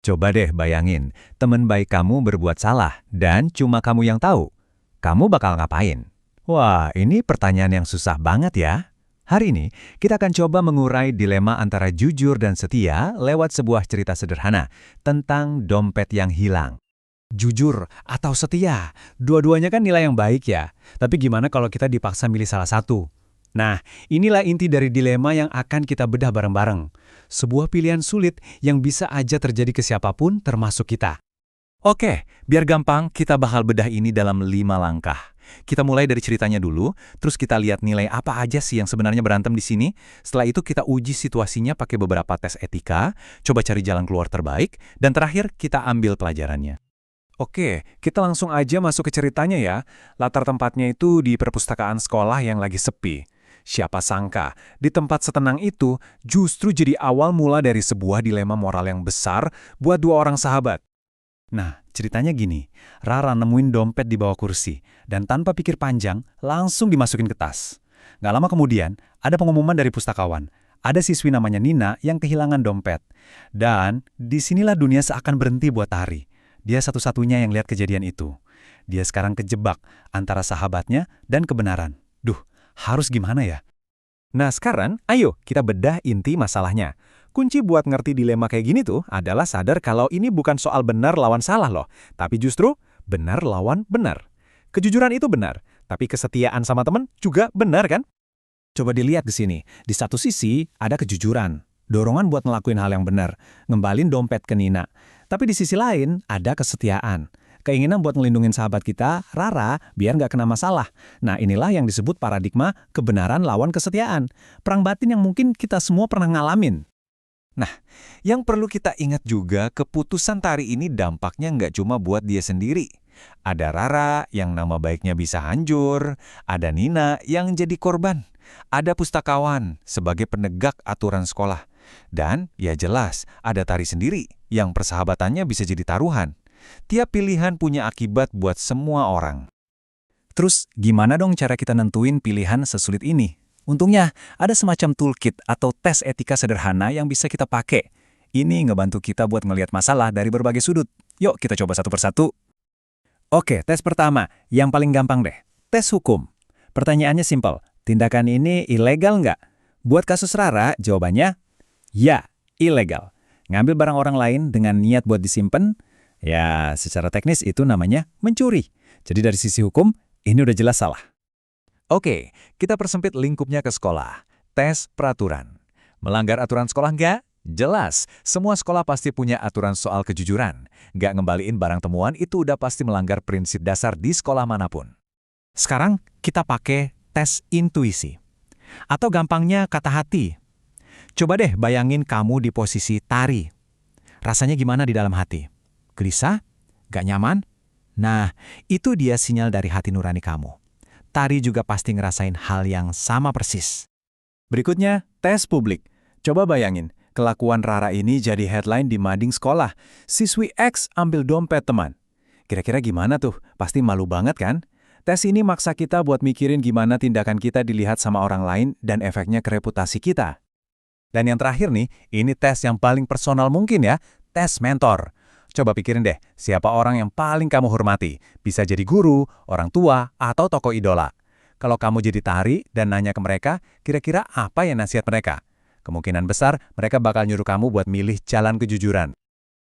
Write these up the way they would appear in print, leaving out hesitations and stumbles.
Coba deh bayangin, teman baik kamu berbuat salah dan cuma kamu yang tahu. Kamu bakal ngapain? Wah, ini pertanyaan yang susah banget ya. Hari ini, kita akan coba mengurai dilema antara jujur dan setia lewat sebuah cerita sederhana tentang dompet yang hilang. Jujur atau setia, dua-duanya kan nilai yang baik ya. Tapi gimana kalau kita dipaksa milih salah satu? Nah, inilah inti dari dilema yang akan kita bedah bareng-bareng. Sebuah pilihan sulit yang bisa aja terjadi ke siapapun termasuk kita. Oke, biar gampang, kita bakal bedah ini dalam 5 langkah. Kita mulai dari ceritanya dulu, terus kita lihat nilai apa aja sih yang sebenarnya berantem di sini. Setelah itu kita uji situasinya pakai beberapa tes etika, coba cari jalan keluar terbaik, dan terakhir kita ambil pelajarannya. Oke, kita langsung aja masuk ke ceritanya ya. Latar tempatnya itu di perpustakaan sekolah yang lagi sepi. Siapa sangka, di tempat setenang itu justru jadi awal mula dari sebuah dilema moral yang besar buat dua orang sahabat. Nah, ceritanya gini, Rara nemuin dompet di bawah kursi, dan tanpa pikir panjang, langsung dimasukin ke tas. Nggak lama kemudian, ada pengumuman dari pustakawan. Ada siswi namanya Nina yang kehilangan dompet. Dan disinilah dunia seakan berhenti buat Tari. Dia satu-satunya yang lihat kejadian itu. Dia sekarang kejebak antara sahabatnya dan kebenaran. Duh, harus gimana ya? Nah sekarang, ayo kita bedah inti masalahnya. Kunci buat ngerti dilema kayak gini tuh adalah sadar kalau ini bukan soal benar lawan salah loh, tapi justru benar lawan benar. Kejujuran itu benar, tapi kesetiaan sama temen juga benar kan? Coba dilihat di sini. Di satu sisi ada kejujuran, dorongan buat ngelakuin hal yang benar, ngembalin dompet ke Nina. Tapi di sisi lain ada kesetiaan. Keinginan buat ngelindungin sahabat kita, Rara, biar nggak kena masalah. Nah inilah yang disebut paradigma kebenaran lawan kesetiaan. Perang batin yang mungkin kita semua pernah ngalamin. Nah, yang perlu kita ingat juga, keputusan Tari ini dampaknya nggak cuma buat dia sendiri. Ada Rara yang nama baiknya bisa hancur, ada Nina yang jadi korban, ada pustakawan sebagai penegak aturan sekolah, dan ya jelas ada Tari sendiri yang persahabatannya bisa jadi taruhan. Tiap pilihan punya akibat buat semua orang. Terus gimana dong cara kita nentuin pilihan sesulit ini? Untungnya ada semacam toolkit atau tes etika sederhana yang bisa kita pakai. Ini ngebantu kita buat ngelihat masalah dari berbagai sudut. Yuk kita coba satu persatu. Oke, tes pertama, yang paling gampang deh. Tes hukum. Pertanyaannya simpel, tindakan ini ilegal nggak? Buat kasus Rara, jawabannya, ya, ilegal. Ngambil barang orang lain dengan niat buat disimpan, ya secara teknis itu namanya mencuri. Jadi dari sisi hukum, ini udah jelas salah. Oke, kita persempit lingkupnya ke sekolah. Tes peraturan. Melanggar aturan sekolah nggak? Jelas, semua sekolah pasti punya aturan soal kejujuran. Nggak ngembaliin barang temuan itu udah pasti melanggar prinsip dasar di sekolah manapun. Sekarang kita pakai tes intuisi. Atau gampangnya kata hati. Coba deh bayangin kamu di posisi Tari. Rasanya gimana di dalam hati? Gelisah? Gak nyaman? Nah, itu dia sinyal dari hati nurani kamu. Tari juga pasti ngerasain hal yang sama persis. Berikutnya, tes publik. Coba bayangin, kelakuan Rara ini jadi headline di mading sekolah. Siswi X ambil dompet teman. Kira-kira gimana tuh? Pasti malu banget kan? Tes ini maksa kita buat mikirin gimana tindakan kita dilihat sama orang lain dan efeknya ke reputasi kita. Dan yang terakhir nih, ini tes yang paling personal mungkin ya, tes mentor. Coba pikirin deh, siapa orang yang paling kamu hormati? Bisa jadi guru, orang tua, atau tokoh idola. Kalau kamu jadi Tari dan nanya ke mereka, kira-kira apa ya nasihat mereka? Kemungkinan besar mereka bakal nyuruh kamu buat milih jalan kejujuran.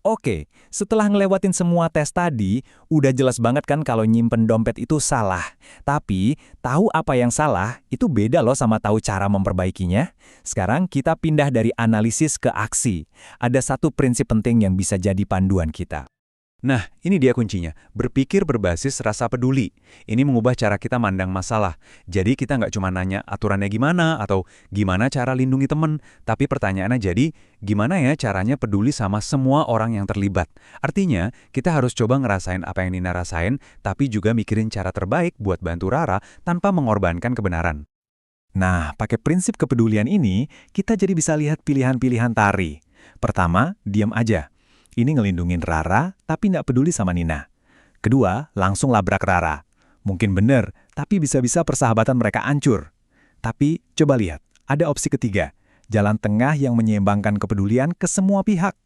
Oke, setelah ngelewatin semua tes tadi, udah jelas banget kan kalau nyimpen dompet itu salah. Tapi, tahu apa yang salah, itu beda loh sama tahu cara memperbaikinya. Sekarang kita pindah dari analisis ke aksi. Ada satu prinsip penting yang bisa jadi panduan kita. Nah, ini dia kuncinya. Berpikir berbasis rasa peduli. Ini mengubah cara kita mandang masalah. Jadi kita nggak cuma nanya aturannya gimana atau gimana cara lindungi temen, tapi pertanyaannya jadi, gimana ya caranya peduli sama semua orang yang terlibat. Artinya, kita harus coba ngerasain apa yang Nina rasain, tapi juga mikirin cara terbaik buat bantu Rara tanpa mengorbankan kebenaran. Nah, pakai prinsip kepedulian ini, kita jadi bisa lihat pilihan-pilihan Tari. Pertama, diam aja. Ini ngelindungin Rara, tapi nggak peduli sama Nina. Kedua, langsung labrak Rara. Mungkin bener, tapi bisa-bisa persahabatan mereka hancur. Tapi, coba lihat, ada opsi ketiga. Jalan tengah yang menyeimbangkan kepedulian ke semua pihak.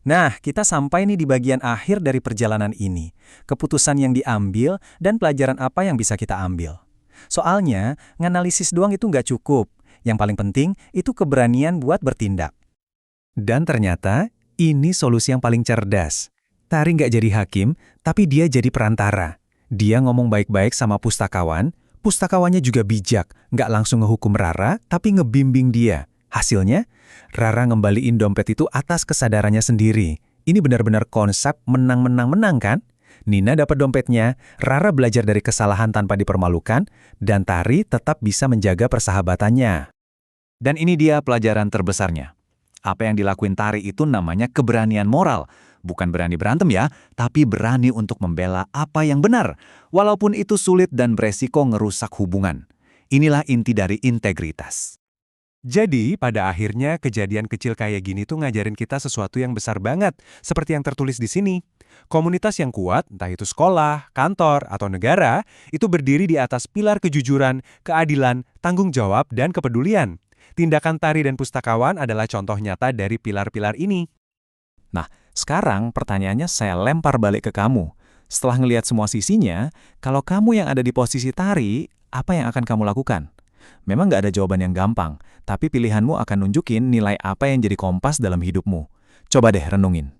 Nah, kita sampai nih di bagian akhir dari perjalanan ini. Keputusan yang diambil dan pelajaran apa yang bisa kita ambil. Soalnya, nganalisis doang itu nggak cukup. Yang paling penting itu keberanian buat bertindak. Dan ternyata, ini solusi yang paling cerdas. Tari nggak jadi hakim, tapi dia jadi perantara. Dia ngomong baik-baik sama pustakawan, pustakawannya juga bijak, nggak langsung ngehukum Rara, tapi ngebimbing dia. Hasilnya, Rara ngembaliin dompet itu atas kesadarannya sendiri. Ini benar-benar konsep menang-menang-menang kan? Nina dapat dompetnya, Rara belajar dari kesalahan tanpa dipermalukan, dan Tari tetap bisa menjaga persahabatannya. Dan ini dia pelajaran terbesarnya. Apa yang dilakuin Tari itu namanya keberanian moral. Bukan berani berantem ya, tapi berani untuk membela apa yang benar. Walaupun itu sulit dan beresiko ngerusak hubungan. Inilah inti dari integritas. Jadi, pada akhirnya kejadian kecil kayak gini tuh ngajarin kita sesuatu yang besar banget, seperti yang tertulis di sini. Komunitas yang kuat, entah itu sekolah, kantor, atau negara, itu berdiri di atas pilar kejujuran, keadilan, tanggung jawab, dan kepedulian. Tindakan Tari dan Pustakawan adalah contoh nyata dari pilar-pilar ini. Nah, sekarang pertanyaannya saya lempar balik ke kamu. Setelah ngelihat semua sisinya, kalau kamu yang ada di posisi Tari, apa yang akan kamu lakukan? Memang nggak ada jawaban yang gampang, tapi pilihanmu akan nunjukin nilai apa yang jadi kompas dalam hidupmu. Coba deh renungin.